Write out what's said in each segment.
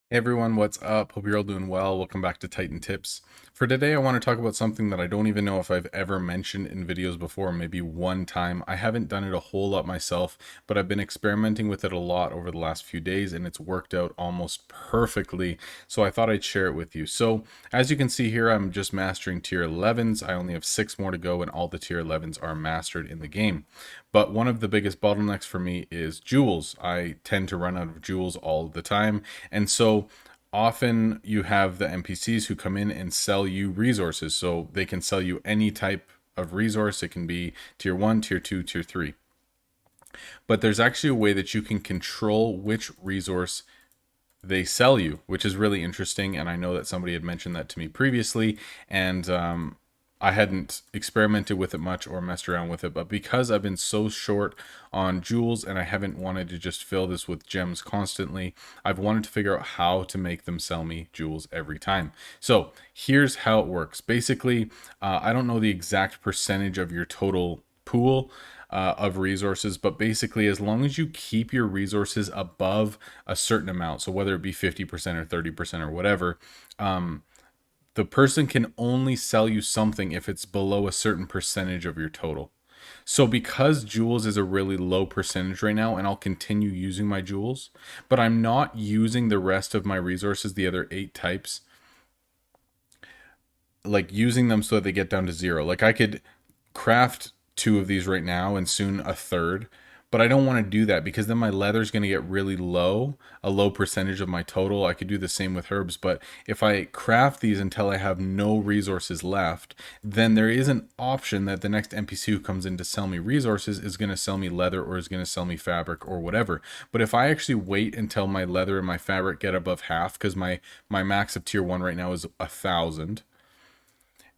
Hey everyone, what's up? Hope you're all doing well. Welcome back to Titan Tips. For today, I want to talk about something that I don't even know if I've ever mentioned in videos before, maybe one time. I haven't done it a whole lot myself, but I've been experimenting with it a lot over the last few days and it's worked out almost perfectly. So I thought I'd share it with you. So as you can see here, I'm just mastering tier 11s. I only have 6 more to go and all the tier 11s are mastered in the game. But one of the biggest bottlenecks for me is jewels. I tend to run out of jewels all the time. And so often you have the NPCs who come in and sell you resources. So they can sell you any type of resource. It can be tier 1, tier 2, tier 3. But there's actually a way that you can control which resource they sell you, which is really interesting. And I know that somebody had mentioned that to me previously, and I hadn't experimented with it much or messed around with it. But because I've been so short on jewels and I haven't wanted to just fill this with gems constantly, I've wanted to figure out how to make them sell me jewels every time. So here's how it works. Basically, I don't know the exact percentage of your total pool of resources, but basically as long as you keep your resources above a certain amount, so whether it be 50% or 30% or whatever, the person can only sell you something if it's below a certain percentage of your total. So because jewels is a really low percentage right now, and I'll continue using my jewels, but I'm not using the rest of my resources, the other 8 types, like using them so that they get down to 0. Like I could craft 2 of these right now and soon a third, but I don't want to do that because then my leather is going to get really low, a low percentage of my total. I could do the same with herbs, but if I craft these until I have no resources left, then there is an option that the next NPC who comes in to sell me resources is going to sell me leather or is going to sell me fabric or whatever. But if I actually wait until my leather and my fabric get above half, because my max of tier 1 right now is 1,000,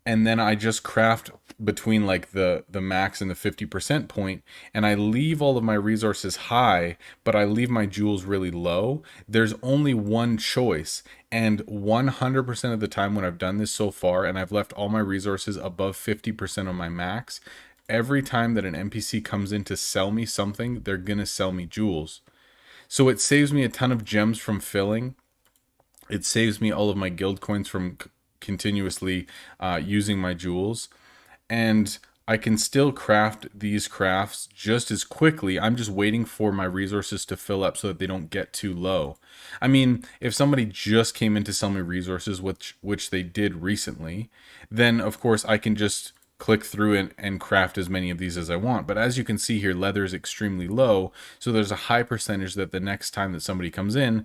and then I just craft between like the max and the 50% point, and I leave all of my resources high, but I leave my jewels really low. There's only one choice, and 100% of the time when I've done this so far, and I've left all my resources above 50% of my max, every time that an NPC comes in to sell me something, they're gonna sell me jewels. So it saves me a ton of gems from filling. It saves me all of my guild coins from continuously using my jewels, and I can still craft these crafts just as quickly. I'm just waiting for my resources to fill up so that they don't get too low. I mean, if somebody just came in to sell me resources, which they did recently, then of course I can just click through and craft as many of these as I want. But as you can see here, leather is extremely low, so there's a high percentage that the next time that somebody comes in,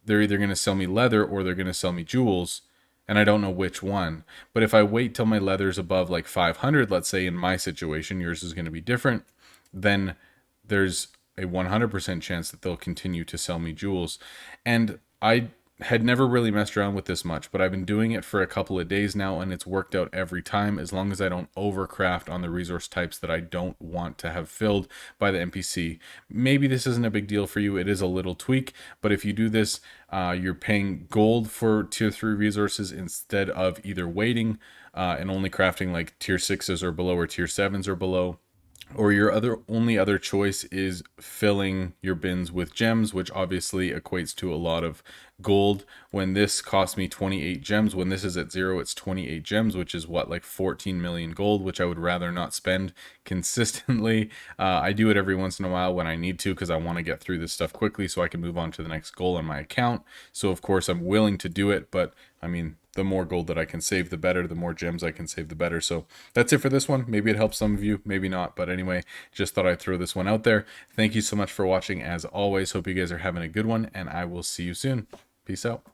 they're either going to sell me leather or they're going to sell me jewels, and I don't know which one. But if I wait till my leather's above like 500, let's say in my situation, yours is going to be different, then there's a 100% chance that they'll continue to sell me jewels. And I had never really messed around with this much, but I've been doing it for a couple of days now and it's worked out every time, as long as I don't overcraft on the resource types that I don't want to have filled by the NPC. Maybe this isn't a big deal for you. It is a little tweak, but if you do this, you're paying gold for tier 3 resources instead of either waiting and only crafting like tier 6s or below or tier 7s or below, or your only other choice is filling your bins with gems, which obviously equates to a lot of gold. When this cost me 28 gems, when this is at 0, it's 28 gems, which is what, like 14 million gold, which I would rather not spend consistently. I do it every once in a while when I need to, because I want to get through this stuff quickly so I can move on to the next goal on my account. So of course I'm willing to do it, but I mean, the more gold that I can save, the better. The more gems I can save, the better. So that's it for this one. Maybe it helps some of you, maybe not. But anyway, just thought I'd throw this one out there. Thank you so much for watching. As always, hope you guys are having a good one, and I will see you soon. Peace out.